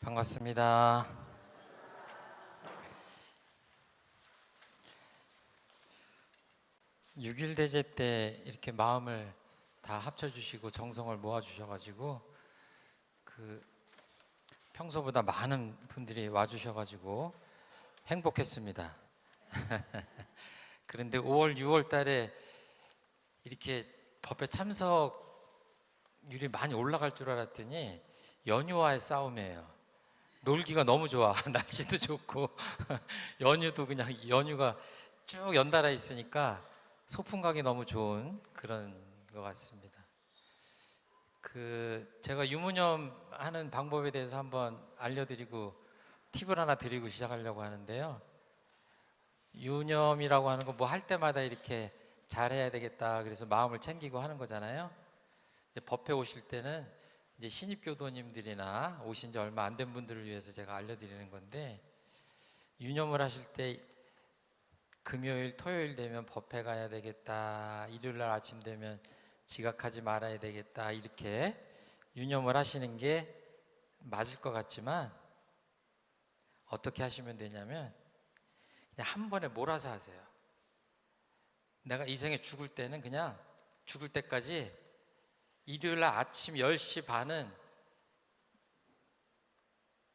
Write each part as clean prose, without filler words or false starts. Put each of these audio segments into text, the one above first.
반갑습니다. 6.1 대제 때 이렇게 마음을 다 합쳐주시고 정성을 모아주셔가지고 평소보다 많은 분들이 와주셔가지고 행복했습니다. 그런데 5월, 6월 달에 이렇게 법회 참석률이 많이 올라갈 줄 알았더니 연휴와의 싸움이에요. 놀기가 너무 좋아. 날씨도 좋고 연휴도 그냥 연휴가 쭉 연달아 있으니까 소풍 가기 너무 좋은 그런 것 같습니다. 제가 유무념 하는 방법에 대해서 한번 알려드리고 팁을 하나 드리고 시작하려고 하는데요. 유념이라고 하는 거 뭐 할 때마다 이렇게 잘해야 되겠다 그래서 마음을 챙기고 하는 거잖아요. 이제 법회 오실 때는 이제 신입 교도님들이나 오신 지 얼마 안 된 분들을 위해서 제가 알려드리는 건데, 유념을 하실 때 금요일, 토요일 되면 법회 가야 되겠다, 일요일 날 아침 되면 지각하지 말아야 되겠다, 이렇게 유념을 하시는 게 맞을 것 같지만 어떻게 하시면 되냐면 그냥 한 번에 몰아서 하세요. 내가 이 생에 죽을 때는 그냥 죽을 때까지 일요일 날 아침 10시 반은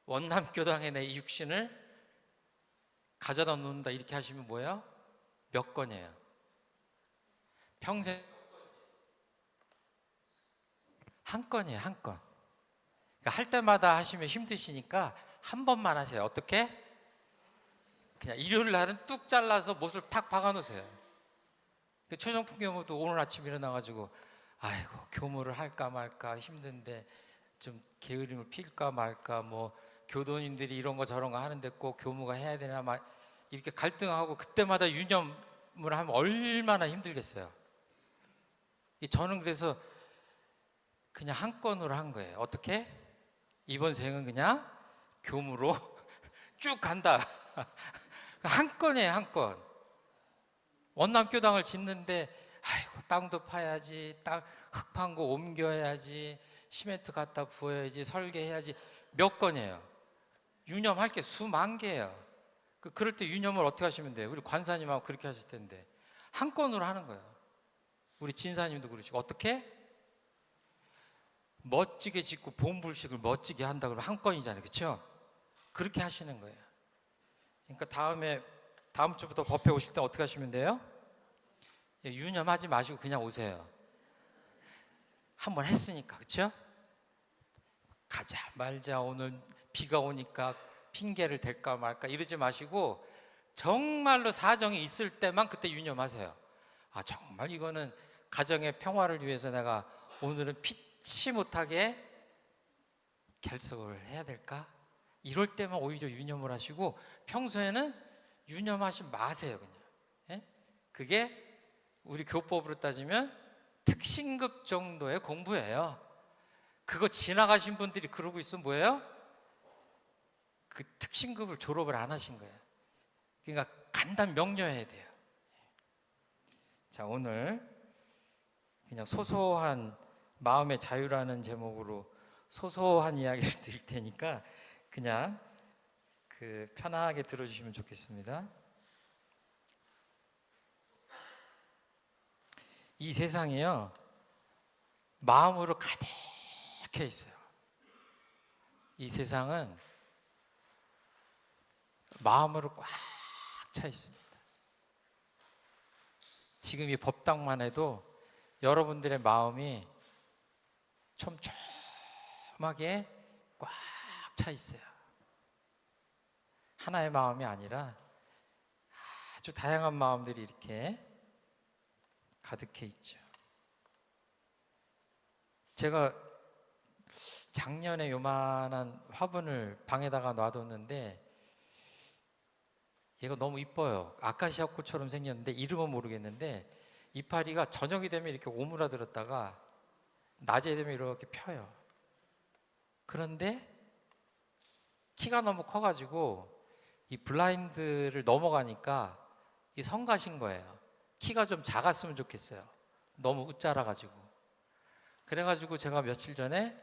원남교당에 내 육신을 가져다 놓는다, 이렇게 하시면 뭐예요? 몇 건이에요? 평생 한 건이에요. 한 건. 그러니까 할 때마다 하시면 힘드시니까 한 번만 하세요. 어떻게? 그냥 일요일 날은 뚝 잘라서 못을 탁 박아 놓으세요. 최종품 교무도 오늘 아침 일어나가지고 아이고 교무를 할까 말까 힘든데 좀 게으름을 필까 말까, 뭐 교도님들이 이런 거 저런 거 하는데 꼭 교무가 해야 되나 막 이렇게 갈등하고, 그때마다 유념을 하면 얼마나 힘들겠어요. 저는 그래서 그냥 한 건으로 한 거예요. 어떻게? 이번 생은 그냥 교무로 쭉 간다. 한 건이에요. 한 건. 원남교당을 짓는데 아이고 땅도 파야지, 흙 판 거 옮겨야지, 시멘트 갖다 부어야지, 설계해야지, 몇 건이에요. 유념할 게 수만 개예요. 그럴 때 유념을 어떻게 하시면 돼요? 우리 관사님하고 그렇게 하실 텐데 한 건으로 하는 거예요. 우리 진사님도 그러시고. 어떻게? 멋지게 짓고 본불식을 멋지게 한다 그러면 한 건이잖아요. 그렇죠? 그렇게 하시는 거예요. 그러니까 다음 주부터 법회 오실 때 어떻게 하시면 돼요? 유념하지 마시고 그냥 오세요. 한번 했으니까. 그렇죠? 가자 말자, 오늘 비가 오니까 핑계를 댈까 말까 이러지 마시고 정말로 사정이 있을 때만 그때 유념하세요. 아, 정말 이거는 가정의 평화를 위해서 내가 오늘은 피치 못하게 결석을 해야 될까? 이럴 때만 오히려 유념을 하시고 평소에는 유념하지 마세요. 그냥. 예? 그게 우리 교법으로 따지면 특신급 정도의 공부예요. 그거 지나가신 분들이 그러고 있으면 뭐예요? 그 특신급을 졸업을 안 하신 거예요. 그러니까 간단 명료해야 돼요. 자, 오늘 그냥 소소한 마음의 자유라는 제목으로 소소한 이야기를 드릴 테니까 그냥 편하게 들어주시면 좋겠습니다. 이 세상이요, 마음으로 가득해 있어요. 이 세상은 마음으로 꽉 차 있습니다. 지금 이 법당만 해도 여러분들의 마음이 촘촘하게 꽉 차 있어요. 하나의 마음이 아니라 아주 다양한 마음들이 이렇게 가득해 있죠. 제가 작년에 요만한 화분을 방에다가 놔뒀는데 얘가 너무 이뻐요. 아카시아 꽃처럼 생겼는데 이름은 모르겠는데 이파리가 저녁이 되면 이렇게 오므라들었다가 낮에 되면 이렇게 펴요. 그런데 키가 너무 커가지고 이 블라인드를 넘어가니까 이 성가신 거예요. 키가 좀 작았으면 좋겠어요. 너무 웃자라가지고. 그래가지고 제가 며칠 전에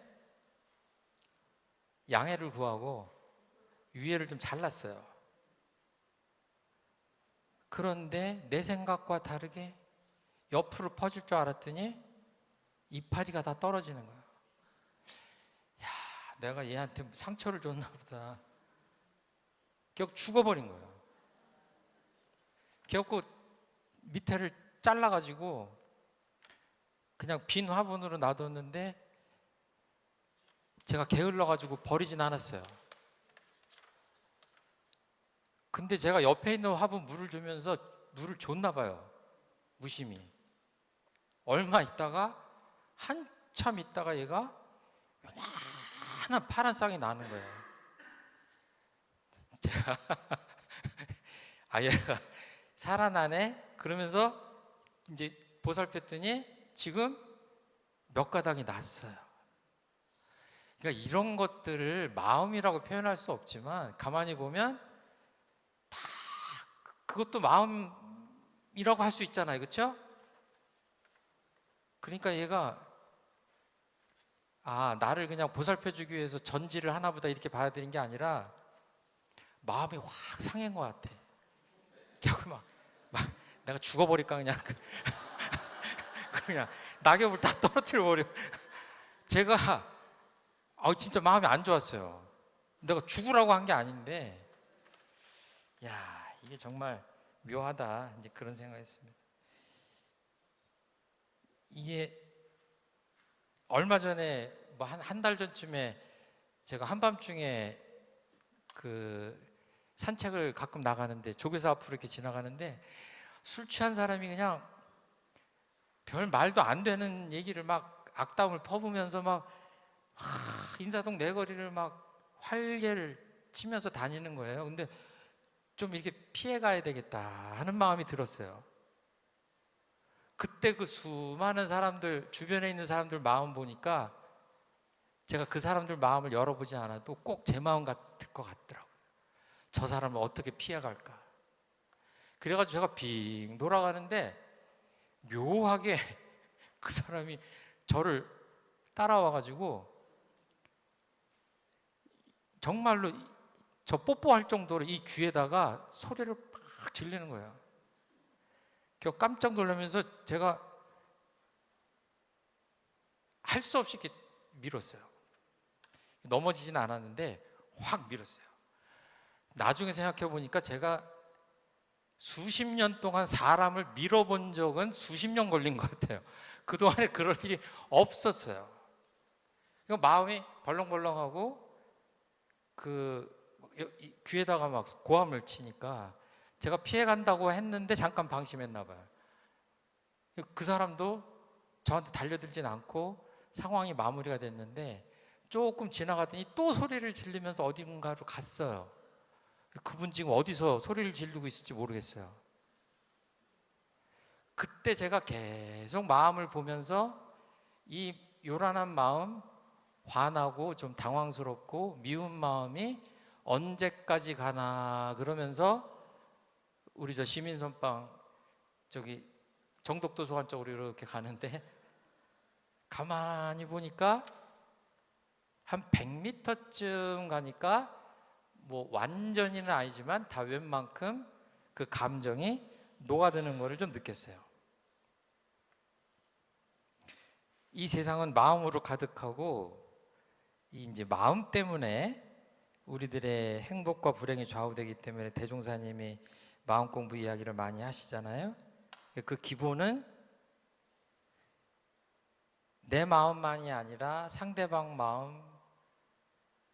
양해를 구하고 위에를 좀 잘랐어요. 그런데 내 생각과 다르게 옆으로 퍼질 줄 알았더니 이파리가 다 떨어지는 거야. 야, 내가 얘한테 상처를 줬나 보다. 결국 죽어버린 거예요. 결국 밑에를 잘라가지고 그냥 빈 화분으로 놔뒀는데 제가 게을러가지고 버리진 않았어요. 근데 제가 옆에 있는 화분 물을 주면서 물을 줬나 봐요. 무심히. 얼마 있다가 한참 있다가 얘가 요만한 파란 쌍이 나는 거예요. 제가 아 얘가 살아나네? 그러면서 이제 보살폈더니 지금 몇 가닥이 났어요. 그러니까 이런 것들을 마음이라고 표현할 수 없지만 가만히 보면 다 그것도 마음이라고 할 수 있잖아요. 그렇죠? 그러니까 얘가 나를 그냥 보살펴주기 위해서 전지를 하나보다 이렇게 받아들인 게 아니라 마음이 확 상한 것 같아. 결국 막 내가 죽어버릴까 그냥 그냥 낙엽을 다 떨어뜨려 버려. 제가 진짜 마음이 안 좋았어요. 내가 죽으라고 한 게 아닌데, 야 이게 정말 묘하다. 이제 그런 생각했습니다. 이게 얼마 전에 뭐 한 달 전쯤에 제가 한밤중에 그 산책을 가끔 나가는데 조교사 앞으로 이렇게 지나가는데 술 취한 사람이 그냥 별 말도 안 되는 얘기를 막 악담을 퍼부면서 막 인사동 내거리를 막 활개를 치면서 다니는 거예요. 근데 좀 이렇게 피해 가야 되겠다 하는 마음이 들었어요. 그때 그 수많은 사람들, 주변에 있는 사람들 마음 보니까 제가 그 사람들 마음을 열어보지 않아도 꼭 제 마음 같을 것 같더라고요. 저 사람을 어떻게 피해갈까. 그래가지고 제가 빙 돌아가는데 묘하게 그 사람이 저를 따라와가지고 정말로 저 뽀뽀할 정도로 이 귀에다가 소리를 팍 질리는 거예요. 그 깜짝 놀라면서 제가 할 수 없이 이렇게 밀었어요. 넘어지진 않았는데 확 밀었어요. 나중에 생각해 보니까 제가 수십 년 동안 사람을 밀어본 적은 수십 년 걸린 것 같아요. 그동안에 그럴 일이 없었어요. 마음이 벌렁벌렁하고 귀에다가 막 고함을 치니까 제가 피해간다고 했는데 잠깐 방심했나 봐요. 그 사람도 저한테 달려들진 않고 상황이 마무리가 됐는데 조금 지나가더니 또 소리를 지르면서 어딘가로 갔어요. 그분 지금 어디서 소리를 지르고 있을지 모르겠어요. 그때 제가 계속 마음을 보면서 이 요란한 마음, 화나고 좀 당황스럽고 미운 마음이 언제까지 가나 그러면서 우리 저 시민선방 저기 정독도서관 쪽으로 이렇게 가는데 가만히 보니까 한 100m쯤 가니까 뭐 완전히는 아니지만 다 웬만큼 그 감정이 녹아드는 거를 좀 느꼈어요. 이 세상은 마음으로 가득하고 이제 마음 때문에 우리들의 행복과 불행이 좌우되기 때문에 대종사님이 마음 공부 이야기를 많이 하시잖아요. 그 기본은 내 마음만이 아니라 상대방 마음,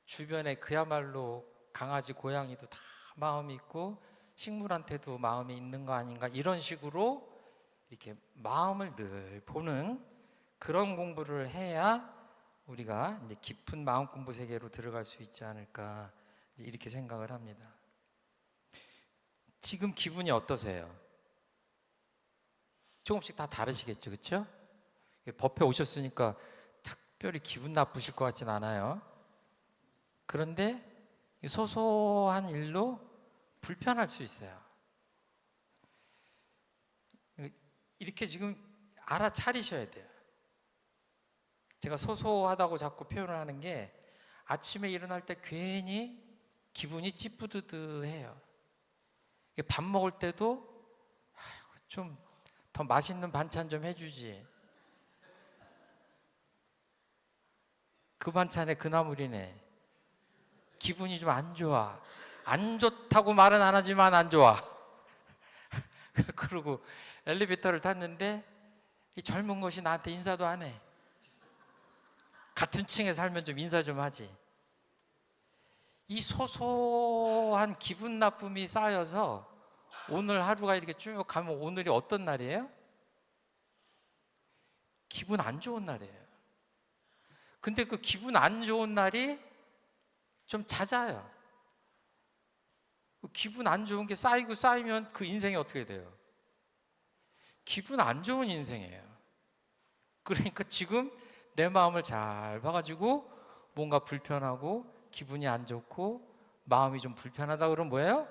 주변에 그야말로 강아지, 고양이도 다 마음이 있고 식물한테도 마음이 있는 거 아닌가, 이런 식으로 이렇게 마음을 늘 보는 그런 공부를 해야 우리가 이제 깊은 마음 공부 세계로 들어갈 수 있지 않을까, 이렇게 생각을 합니다. 지금 기분이 어떠세요? 조금씩 다 다르시겠죠, 그렇죠? 법회 오셨으니까 특별히 기분 나쁘실 것 같진 않아요. 그런데 소소한 일로 불편할 수 있어요. 이렇게 지금 알아차리셔야 돼요. 제가 소소하다고 자꾸 표현을 하는 게 아침에 일어날 때 괜히 기분이 찌뿌드드해요. 밥 먹을 때도 좀 더 맛있는 반찬 좀 해주지. 그 반찬에 그 나물이네. 기분이 좀 안 좋아. 안 좋다고 말은 안 하지만 안 좋아. 그리고 엘리베이터를 탔는데 이 젊은 것이 나한테 인사도 안 해. 같은 층에 살면 좀 인사 좀 하지. 이 소소한 기분 나쁨이 쌓여서 오늘 하루가 이렇게 쭉 가면 오늘이 어떤 날이에요? 기분 안 좋은 날이에요. 근데 그 기분 안 좋은 날이 좀 잦아요. 기분 안 좋은 게 쌓이면 그 인생이 어떻게 돼요? 기분 안 좋은 인생이에요. 그러니까 지금 내 마음을 잘 봐가지고 뭔가 불편하고 기분이 안 좋고 마음이 좀 불편하다 그러면 뭐예요?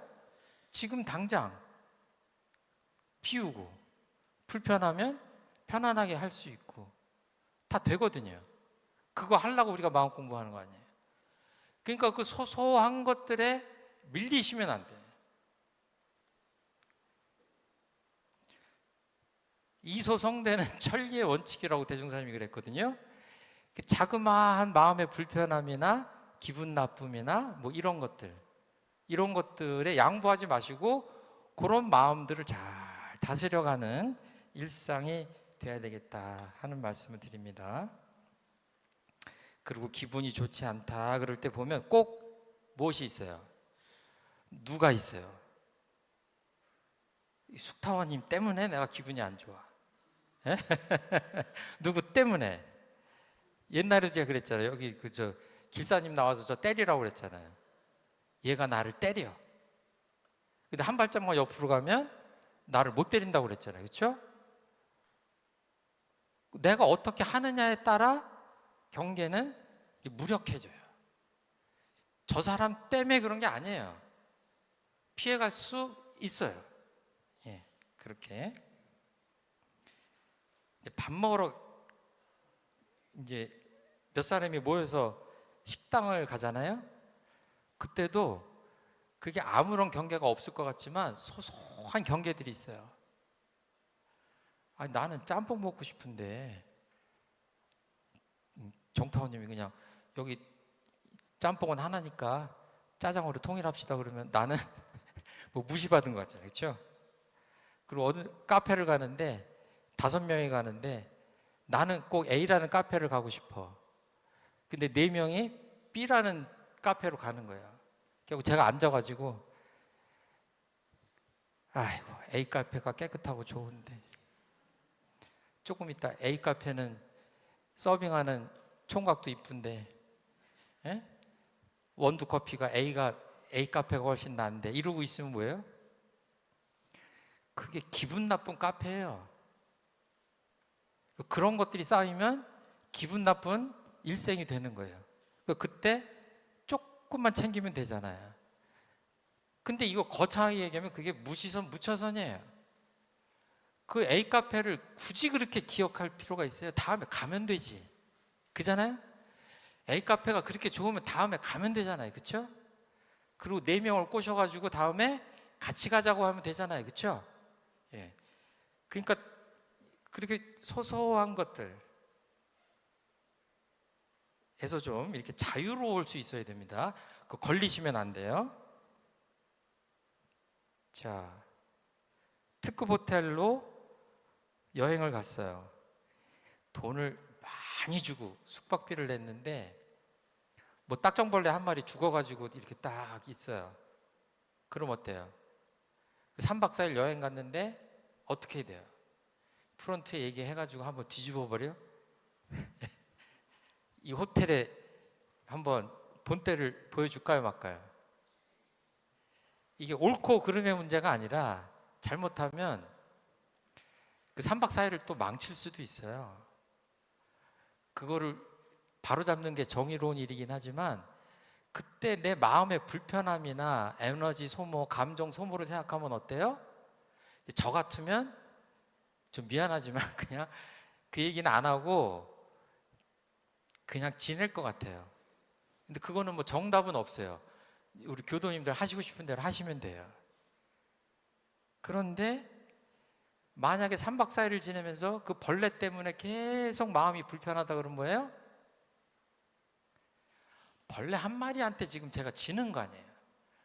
지금 당장 비우고 불편하면 편안하게 할 수 있고 다 되거든요. 그거 하려고 우리가 마음 공부하는 거 아니에요. 그러니까 그 소소한 것들에 밀리시면 안 돼요. 이소성대는 천리의 원칙이라고 대종사님이 그랬거든요. 자그마한 마음의 불편함이나 기분 나쁨이나 뭐 이런 것들에 양보하지 마시고 그런 마음들을 잘 다스려가는 일상이 돼야 되겠다 하는 말씀을 드립니다. 그리고 기분이 좋지 않다 그럴 때 보면 꼭 무엇이 있어요? 누가 있어요? 숙타원님 때문에 내가 기분이 안 좋아. 누구 때문에? 옛날에 제가 그랬잖아요. 여기 길사님 나와서 저 때리라고 그랬잖아요. 얘가 나를 때려. 근데 한 발짝만 옆으로 가면 나를 못 때린다고 그랬잖아요. 그렇죠? 내가 어떻게 하느냐에 따라 경계는 무력해져요. 저 사람 때문에 그런 게 아니에요. 피해갈 수 있어요. 예, 그렇게 이제 밥 먹으러 이제 몇 사람이 모여서 식당을 가잖아요. 그때도 그게 아무런 경계가 없을 것 같지만 소소한 경계들이 있어요. 아니 나는 짬뽕 먹고 싶은데 정타원님이 그냥 여기 짬뽕은 하나니까 짜장으로 통일합시다 그러면 나는 뭐 무시받은 것 같잖아요. 그렇죠? 그리고 어느 카페를 가는데 5명이 가는데 나는 꼭 A라는 카페를 가고 싶어. 근데 4명이 B라는 카페로 가는 거예요. 결국 제가 앉아가지고 아이고 A 카페가 깨끗하고 좋은데 조금 있다 A 카페는 서빙하는 총각도 이쁜데 원두 커피가 A 카페가 훨씬 나은데 이러고 있으면 뭐예요? 그게 기분 나쁜 카페예요. 그런 것들이 쌓이면 기분 나쁜 일생이 되는 거예요. 그때 조금만 챙기면 되잖아요. 근데 이거 거창하게 얘기하면 그게 무시선 무처선이에요. 그 A 카페를 굳이 그렇게 기억할 필요가 있어요? 다음에 가면 되지. 그잖아요? A 카페가 그렇게 좋으면 다음에 가면 되잖아요. 그렇죠? 그리고 4명을 꼬셔가지고 다음에 같이 가자고 하면 되잖아요. 그렇죠? 예. 그러니까 그렇게 소소한 것들에서 좀 이렇게 자유로울 수 있어야 됩니다. 그 걸리시면 안 돼요. 자, 특급 호텔로 여행을 갔어요. 돈을 많이 주고 숙박비를 냈는데 뭐 딱정벌레 한 마리 죽어가지고 이렇게 딱 있어요. 그럼 어때요? 3박 4일 여행 갔는데 어떻게 해야 돼요? 프런트에 얘기해가지고 한번 뒤집어 버려? 이 호텔에 한번 본때를 보여줄까요 말까요? 이게 옳고 그름의 문제가 아니라 잘못하면 그 3박 4일을 또 망칠 수도 있어요. 그거를 바로잡는 게 정의로운 일이긴 하지만 그때 내 마음의 불편함이나 에너지 소모, 감정 소모를 생각하면 어때요? 저 같으면 좀 미안하지만 그냥 그 얘기는 안 하고 그냥 지낼 것 같아요. 근데 그거는 뭐 정답은 없어요. 우리 교도님들 하시고 싶은 대로 하시면 돼요. 그런데 만약에 3박 4일을 지내면서 그 벌레 때문에 계속 마음이 불편하다 그러면 뭐예요? 벌레 한 마리한테 지금 제가 지는 거 아니에요.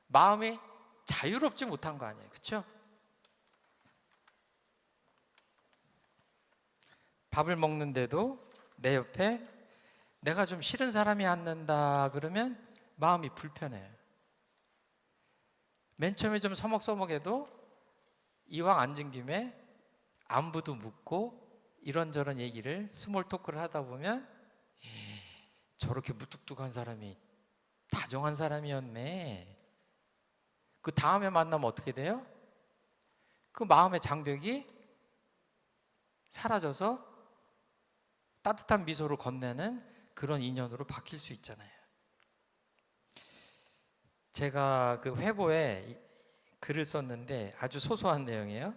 마음이 자유롭지 못한 거 아니에요. 그렇죠? 밥을 먹는데도 내 옆에 내가 좀 싫은 사람이 앉는다 그러면 마음이 불편해요. 맨 처음에 좀 서먹서먹해도 이왕 앉은 김에 안부도 묻고 이런저런 얘기를 스몰 토크를 하다 보면 저렇게 무뚝뚝한 사람이 다정한 사람이었네. 그 다음에 만나면 어떻게 돼요? 그 마음의 장벽이 사라져서 따뜻한 미소를 건네는 그런 인연으로 바뀔 수 있잖아요. 제가 그 회보에 글을 썼는데 아주 소소한 내용이에요.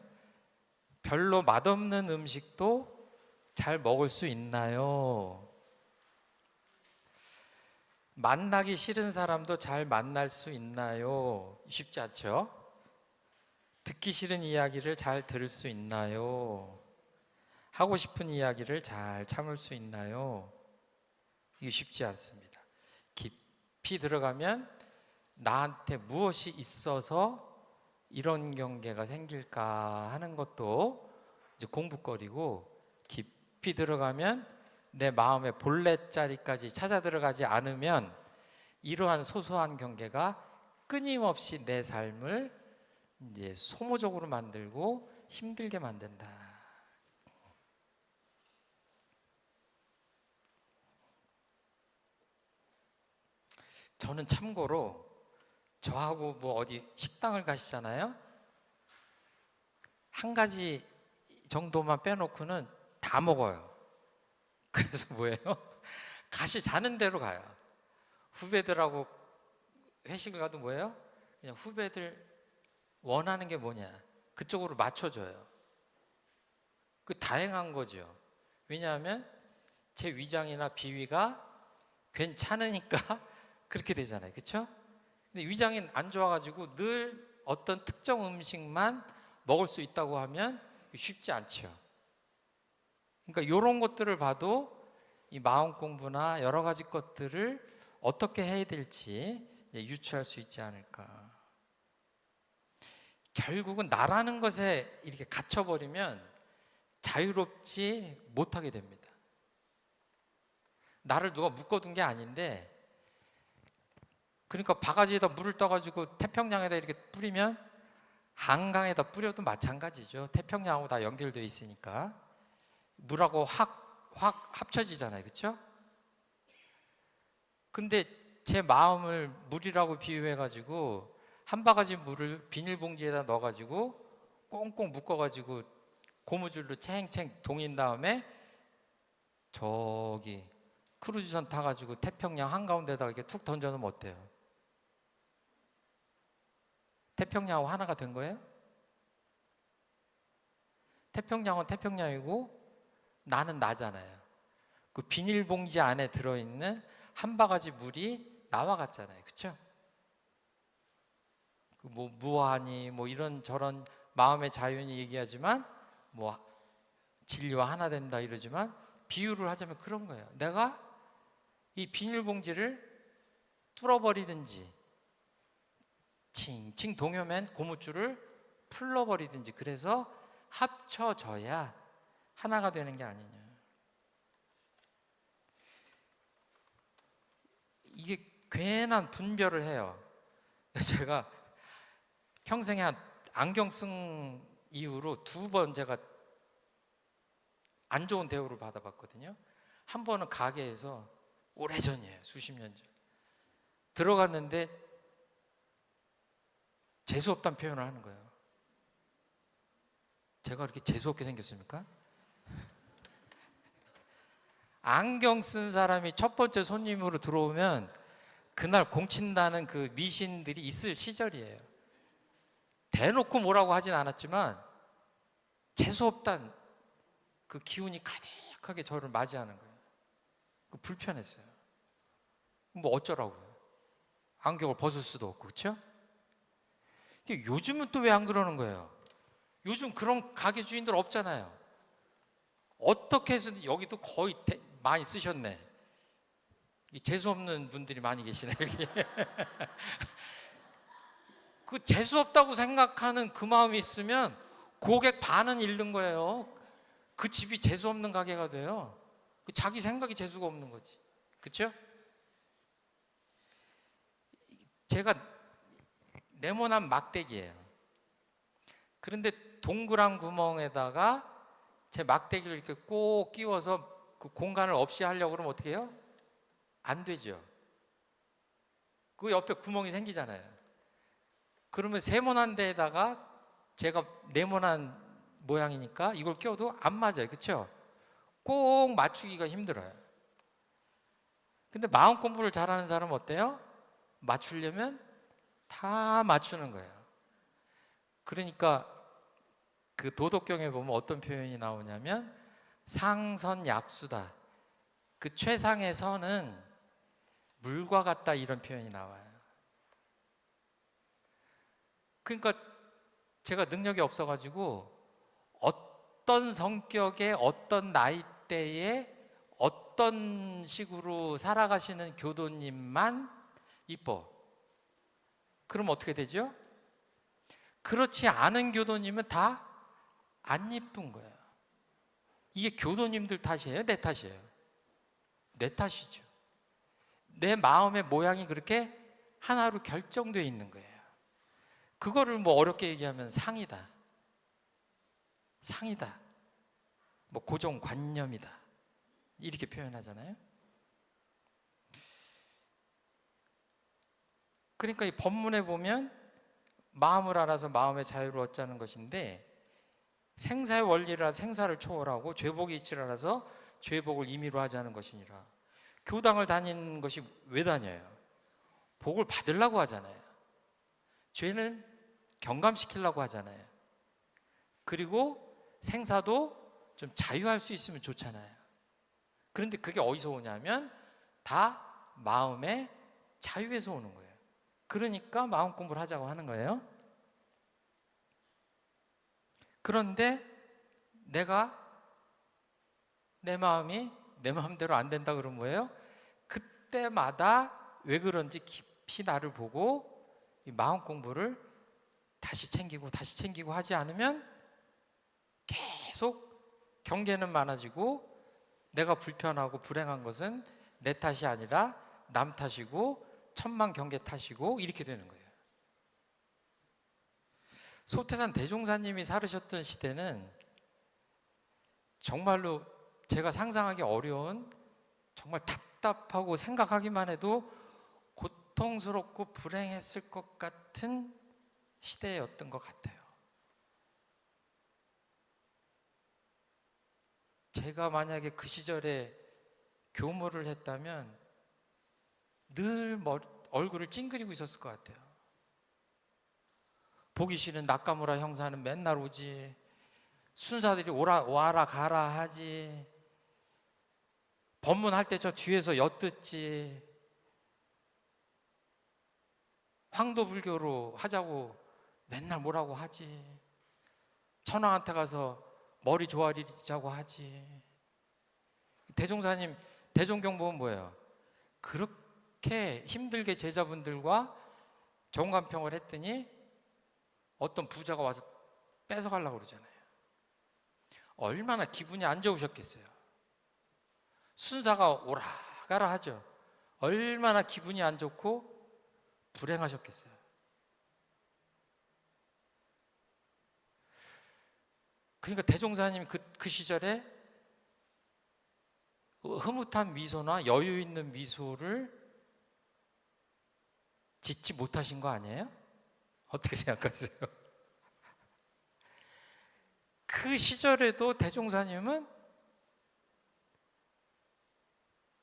별로 맛없는 음식도 잘 먹을 수 있나요? 만나기 싫은 사람도 잘 만날 수 있나요? 쉽지 않죠? 듣기 싫은 이야기를 잘 들을 수 있나요? 하고 싶은 이야기를 잘 참을 수 있나요? 이게 쉽지 않습니다. 깊이 들어가면 나한테 무엇이 있어서 이런 경계가 생길까 하는 것도 이제 공부거리고, 깊이 들어가면 내 마음의 본래자리까지 찾아 들어가지 않으면 이러한 소소한 경계가 끊임없이 내 삶을 이제 소모적으로 만들고 힘들게 만든다. 저는 참고로 저하고 뭐 어디 식당을 가시잖아요. 한 가지 정도만 빼놓고는 다 먹어요. 그래서 뭐예요? 가시 자는 대로 가요. 후배들하고 회식을 가도 뭐예요? 그냥 후배들 원하는 게 뭐냐 그쪽으로 맞춰줘요. 그 다행한 거죠. 왜냐하면 제 위장이나 비위가 괜찮으니까 그렇게 되잖아요. 그렇죠? 근데 위장이 안 좋아가지고 늘 어떤 특정 음식만 먹을 수 있다고 하면 쉽지 않죠. 그러니까 이런 것들을 봐도 이 마음 공부나 여러 가지 것들을 어떻게 해야 될지 유추할 수 있지 않을까. 결국은 나라는 것에 이렇게 갇혀버리면 자유롭지 못하게 됩니다. 나를 누가 묶어둔 게 아닌데, 그러니까 바가지에다 물을 떠가지고 태평양에다 이렇게 뿌리면 한강에다 뿌려도 마찬가지죠. 태평양하고 다 연결되어 있으니까 물하고 확 합쳐지잖아요. 그렇죠? 근데 제 마음을 물이라고 비유해가지고 한 바가지 물을 비닐봉지에다 넣어가지고 꽁꽁 묶어가지고 고무줄로 챙챙 동인 다음에 저기 크루즈선 타가지고 태평양 한가운데다가 이렇게 툭 던져놓으면 어때요? 태평양하고 하나가 된 거예요? 태평양은 태평양이고 나는 나잖아요. 그 비닐봉지 안에 들어있는 한 바가지 물이 나와 같잖아요. 그렇죠? 그 뭐 무한히 뭐 이런 저런 마음의 자유니 얘기하지만 뭐 진리와 하나 된다 이러지만 비유를 하자면 그런 거예요. 내가 이 비닐봉지를 뚫어버리든지 칭칭 동요맨 고무줄을 풀러버리든지 그래서 합쳐져야 하나가 되는 게 아니냐. 이게 괜한 분별을 해요. 제가 평생에 한 안경 쓴 이후로 2번 제가 안 좋은 대우를 받아봤거든요. 한 번은 가게에서 오래전이에요. 수십 년 전. 들어갔는데 재수없다는 표현을 하는 거예요. 제가 그렇게 재수없게 생겼습니까? 안경 쓴 사람이 첫 번째 손님으로 들어오면 그날 공친다는 그 미신들이 있을 시절이에요. 대놓고 뭐라고 하진 않았지만 재수없단 그 기운이 가득하게 저를 맞이하는 거예요. 그 불편했어요. 뭐 어쩌라고요? 안경을 벗을 수도 없고, 그렇죠? 요즘은 또 왜 안 그러는 거예요? 요즘 그런 가게 주인들 없잖아요. 어떻게 해서든 여기도 거의 많이 쓰셨네. 재수없는 분들이 많이 계시네 여기. 그 재수없다고 생각하는 그 마음이 있으면 고객 반은 잃는 거예요. 그 집이 재수없는 가게가 돼요. 자기 생각이 재수가 없는 거지. 그렇죠? 제가 네모난 막대기예요. 그런데 동그란 구멍에다가 제 막대기를 이렇게 꼭 끼워서 그 공간을 없이 하려고 그러면 어떻게 해요? 안 되죠. 그 옆에 구멍이 생기잖아요. 그러면 세모난 데에다가 제가 네모난 모양이니까 이걸 껴도 안 맞아요. 그렇죠? 꼭 맞추기가 힘들어요. 근데 마음 공부를 잘하는 사람은 어때요? 맞추려면 다 맞추는 거예요. 그러니까 그 도덕경에 보면 어떤 표현이 나오냐면 상선약수다. 그 최상의 선은 물과 같다, 이런 표현이 나와요. 그러니까 제가 능력이 없어가지고 어떤 성격의 어떤 나이대에 어떤 식으로 살아가시는 교도님만 이뻐. 그럼 어떻게 되죠? 그렇지 않은 교도님은 다 안 이쁜 거예요. 이게 교도님들 탓이에요? 내 탓이에요? 내 탓이죠. 내 마음의 모양이 그렇게 하나로 결정되어 있는 거예요. 그거를 뭐 어렵게 얘기하면 상이다, 상이다, 뭐 고정관념이다, 이렇게 표현하잖아요. 그러니까 이 법문에 보면 마음을 알아서 마음의 자유를 얻자는 것인데, 생사의 원리라 생사를 초월하고 죄복이 있지를 알아서 죄복을 임의로 하자는 것이니라. 교당을 다니는 것이 왜 다녀요? 복을 받으려고 하잖아요. 죄는 경감시키려고 하잖아요. 그리고 생사도 좀 자유할 수 있으면 좋잖아요. 그런데 그게 어디서 오냐면 다 마음의 자유에서 오는 거예요. 그러니까 마음 공부를 하자고 하는 거예요. 그런데 내가 내 마음이 내 마음대로 안 된다 그러면 뭐예요? 그때마다 왜 그런지 깊이 나를 보고 이 마음 공부를 다시 챙기고 하지 않으면 계속 경계는 많아지고 내가 불편하고 불행한 것은 내 탓이 아니라 남 탓이고 천만 경계 탓이고 이렇게 되는 거예요. 소태산 대종사님이 살으셨던 시대는 정말로 제가 상상하기 어려운, 정말 답답하고 생각하기만 해도 고통스럽고 불행했을 것 같은 시대였던 것 같아요. 제가 만약에 그 시절에 교무를 했다면 늘 얼굴을 찡그리고 있었을 것 같아요. 보기 싫은 낙가무라 형사는 맨날 오지, 순사들이 와라 가라 하지, 법문할 때 저 뒤에서 엿듣지, 황도불교로 하자고 맨날 뭐라고 하지, 천황한테 가서 머리 조아리자고 하지. 대종사님 대종경 보면 뭐예요? 그렇게 힘들게 제자분들과 정관평을 했더니 어떤 부자가 와서 뺏어가려고 그러잖아요. 얼마나 기분이 안 좋으셨겠어요. 순사가 오라 가라 하죠. 얼마나 기분이 안 좋고 불행하셨겠어요. 그러니까 대종사님 그 시절에 흐뭇한 미소나 여유 있는 미소를 짓지 못하신 거 아니에요? 어떻게 생각하세요? 그 시절에도 대종사님은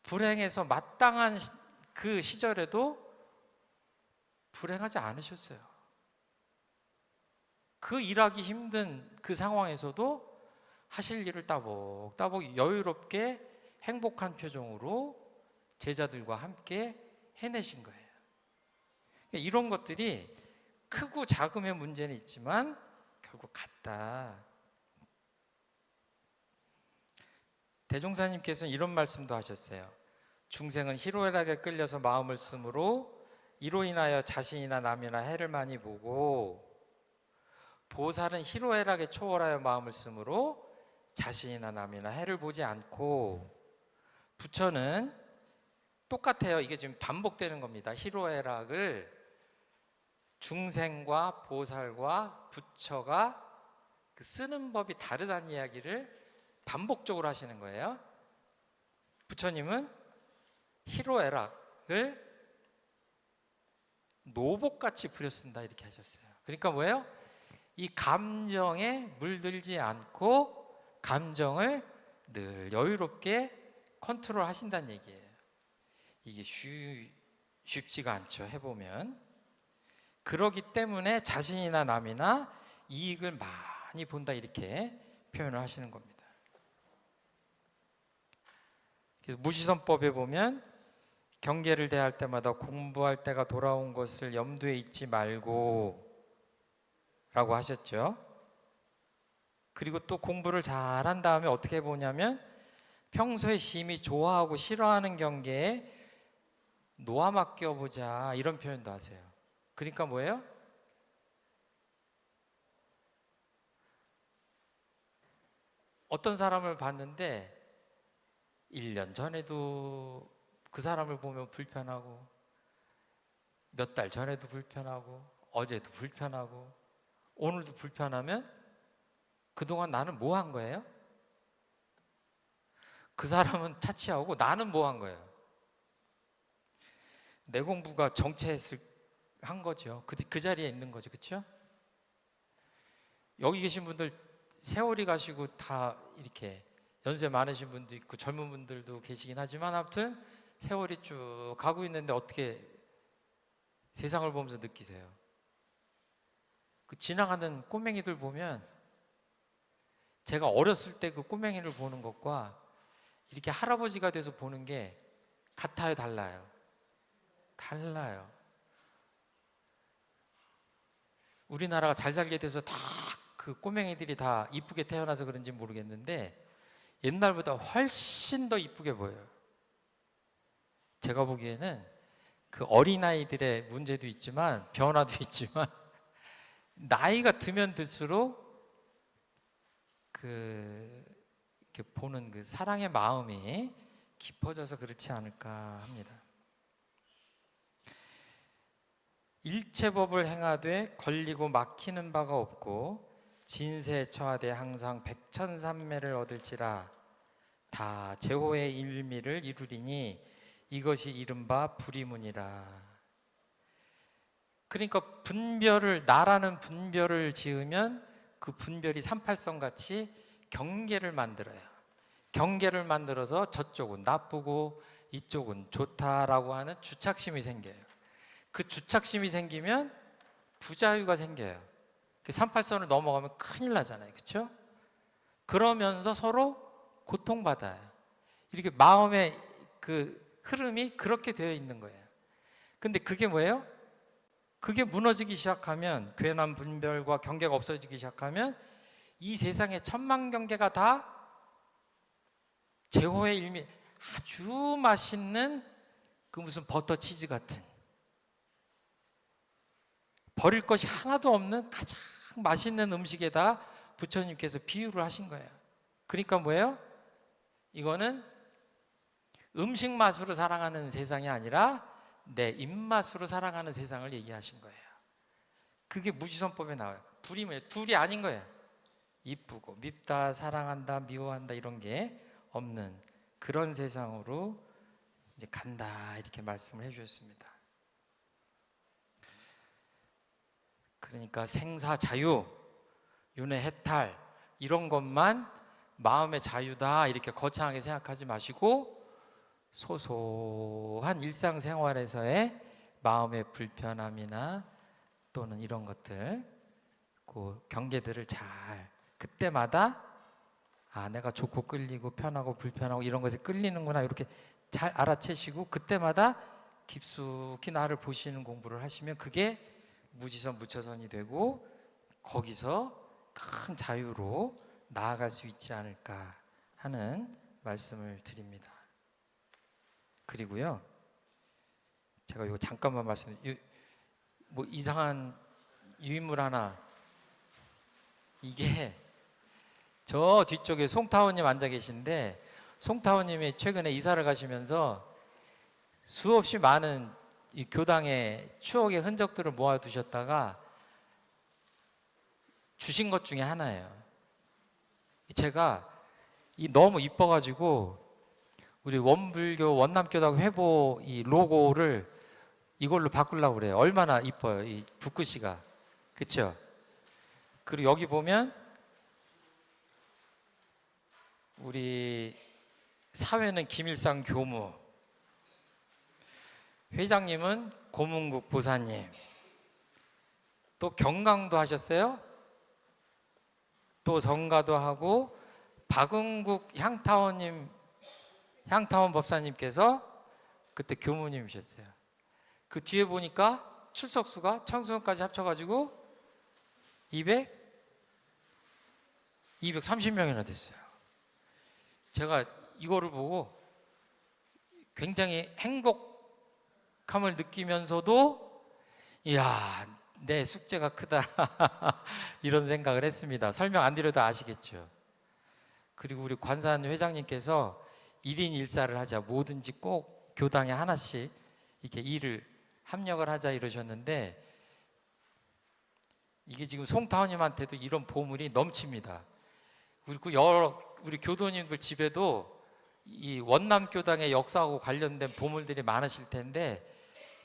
불행해서 마땅한 그 시절에도 불행하지 않으셨어요. 그 일하기 힘든 그 상황에서도 하실 일을 따복따복 여유롭게 행복한 표정으로 제자들과 함께 해내신 거예요. 이런 것들이 크고 작음의 문제는 있지만 결국 같다. 대종사님께서는 이런 말씀도 하셨어요. 중생은 희로애락에 끌려서 마음을 쓰므로 이로 인하여 자신이나 남이나 해를 많이 보고, 보살은 희로애락에 초월하여 마음을 쓰므로 자신이나 남이나 해를 보지 않고, 부처는 똑같아요. 이게 지금 반복되는 겁니다. 희로애락을 중생과 보살과 부처가 쓰는 법이 다르다는 이야기를 반복적으로 하시는 거예요. 부처님은 희로애락을 노복같이 부려쓴다 이렇게 하셨어요. 그러니까 뭐예요? 이 감정에 물들지 않고 감정을 늘 여유롭게 컨트롤 하신다는 얘기예요. 이게 쉽지가 않죠, 해보면. 그러기 때문에 자신이나 남이나 이익을 많이 본다 이렇게 표현을 하시는 겁니다. 그래서 무시선법에 보면 경계를 대할 때마다 공부할 때가 돌아온 것을 염두에 잊지 말고 라고 하셨죠. 그리고 또 공부를 잘한 다음에 어떻게 보냐면 평소에 심히 좋아하고 싫어하는 경계에 놓아 맡겨보자 이런 표현도 하세요. 그러니까 뭐예요? 어떤 사람을 봤는데 1년 전에도 그 사람을 보면 불편하고, 몇 달 전에도 불편하고, 어제도 불편하고, 오늘도 불편하면 그동안 나는 뭐 한 거예요? 그 사람은 차치하고 나는 뭐 한 거예요? 내 공부가 한 거죠. 그 자리에 있는 거죠. 그렇죠? 여기 계신 분들 세월이 가시고 다 이렇게 연세 많으신 분도 있고 젊은 분들도 계시긴 하지만 아무튼 세월이 쭉 가고 있는데 어떻게 세상을 보면서 느끼세요? 그 지나가는 꼬맹이들 보면 제가 어렸을 때 그 꼬맹이를 보는 것과 이렇게 할아버지가 돼서 보는 게 같아요, 달라요? 달라요. 우리나라가 잘 살게 돼서 다 그 꼬맹이들이 다 이쁘게 태어나서 그런지 모르겠는데 옛날보다 훨씬 더 이쁘게 보여요. 제가 보기에는 그 어린아이들의 문제도 있지만 변화도 있지만 나이가 들면 들수록 이렇게 보는 그 사랑의 마음이 깊어져서 그렇지 않을까 합니다. 일체법을 행하되 걸리고 막히는 바가 없고 진세에 처하되 항상 백천삼매를 얻을지라 다 제호의 일미를 이루리니 이것이 이른바 불이문이라. 그러니까 나라는 분별을 지으면 그 분별이 38성 같이 경계를 만들어요. 경계를 만들어서 저쪽은 나쁘고 이쪽은 좋다라고 하는 주착심이 생겨요. 그 주착심이 생기면 부자유가 생겨요. 그 38선을 넘어가면 큰일 나잖아요. 그렇죠? 그러면서 서로 고통받아요. 이렇게 마음의 그 흐름이 그렇게 되어 있는 거예요. 근데 그게 뭐예요? 그게 무너지기 시작하면, 괴남 분별과 경계가 없어지기 시작하면 이 세상의 천만 경계가 다 제호의 일미, 아주 맛있는 그 무슨 버터 치즈 같은, 버릴 것이 하나도 없는 가장 맛있는 음식에다 부처님께서 비유를 하신 거예요. 그러니까 뭐예요? 이거는 음식 맛으로 살아가는 세상이 아니라 내 입맛으로 살아가는 세상을 얘기하신 거예요. 그게 무지선법에 나와요. 불이 뭐예요? 둘이 아닌 거예요. 이쁘고 밉다, 사랑한다, 미워한다 이런 게 없는 그런 세상으로 이제 간다 이렇게 말씀을 해주셨습니다. 그러니까 생사 자유, 윤회 해탈 이런 것만 마음의 자유다 이렇게 거창하게 생각하지 마시고 소소한 일상생활에서의 마음의 불편함이나 또는 이런 것들, 그 경계들을 잘 그때마다 내가 좋고 끌리고 편하고 불편하고 이런 것에 끌리는구나 이렇게 잘 알아채시고 그때마다 깊숙이 나를 보시는 공부를 하시면 그게 무지선 무처선이 되고 거기서 큰 자유로 나아갈 수 있지 않을까 하는 말씀을 드립니다. 그리고요, 제가 이거 잠깐만 뭐 이상한 유인물 하나, 이게 저 뒤쪽에 송타원님 앉아 계신데, 송타원님이 최근에 이사를 가시면서 수없이 많은 이 교당의 추억의 흔적들을 모아두셨다가 주신 것 중에 하나예요. 제가 너무 이뻐가지고 우리 원불교 원남교당 회보 이 로고를 이걸로 바꾸려고 그래요. 얼마나 이뻐요, 이 붓글씨가. 그쵸? 그리고 여기 보면 우리 사회는 김일상 교무, 회장님은 고문국 보사님, 또 경강도 하셨어요. 또 정가도 하고, 박은국 향타원 법사님께서 그때 교무님이셨어요. 그 뒤에 보니까 출석수가 청소년까지 합쳐가지고 230명이나 됐어요. 제가 이거를 보고 굉장히 행복함을 느끼면서도 이야, 내 숙제가 크다 이런 생각을 했습니다. 설명 안 드려도 아시겠죠. 그리고 우리 관산 회장님께서 1인 1사를 하자, 뭐든지 꼭 교당에 하나씩 이렇게 일을 합력을 하자 이러셨는데, 이게 지금 송타원님한테도 이런 보물이 넘칩니다. 그리고 우리 교도님들 집에도 이 원남교당의 역사하고 관련된 보물들이 많으실 텐데,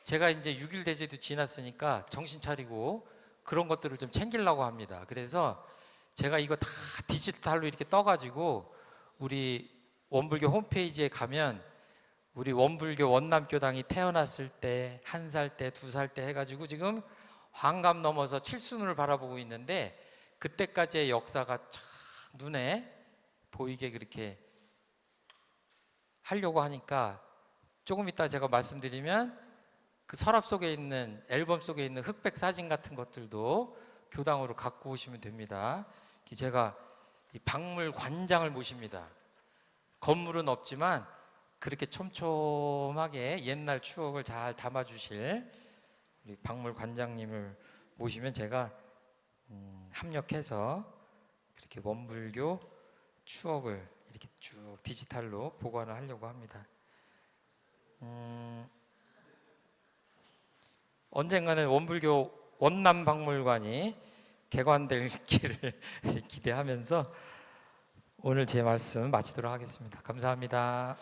제가 이제 6.1 대제도 지났으니까 정신 차리고 그런 것들을 좀 챙기려고 합니다. 그래서 제가 이거 다 디지털로 이렇게 떠가지고 우리 원불교 홈페이지에 가면 우리 원불교 원남교당이 태어났을 때, 1살 때, 2살 때 해가지고 지금 환갑 넘어서 칠순을 바라보고 있는데, 그때까지의 역사가 참 눈에 보이게 그렇게 하려고 하니까, 조금 이따 제가 말씀드리면 그 서랍 속에 있는, 앨범 속에 있는 흑백 사진 같은 것들도 교당으로 갖고 오시면 됩니다. 제가 이 박물관장을 모십니다. 건물은 없지만 그렇게 촘촘하게 옛날 추억을 잘 담아주실 우리 박물관장님을 모시면 제가 합력해서 그렇게 원불교 추억을 이렇게 쭉 디지털로 보관을 하려고 합니다. 언젠가는 원불교 원남박물관이 개관될 길을 기대하면서 오늘 제 말씀 마치도록 하겠습니다. 감사합니다.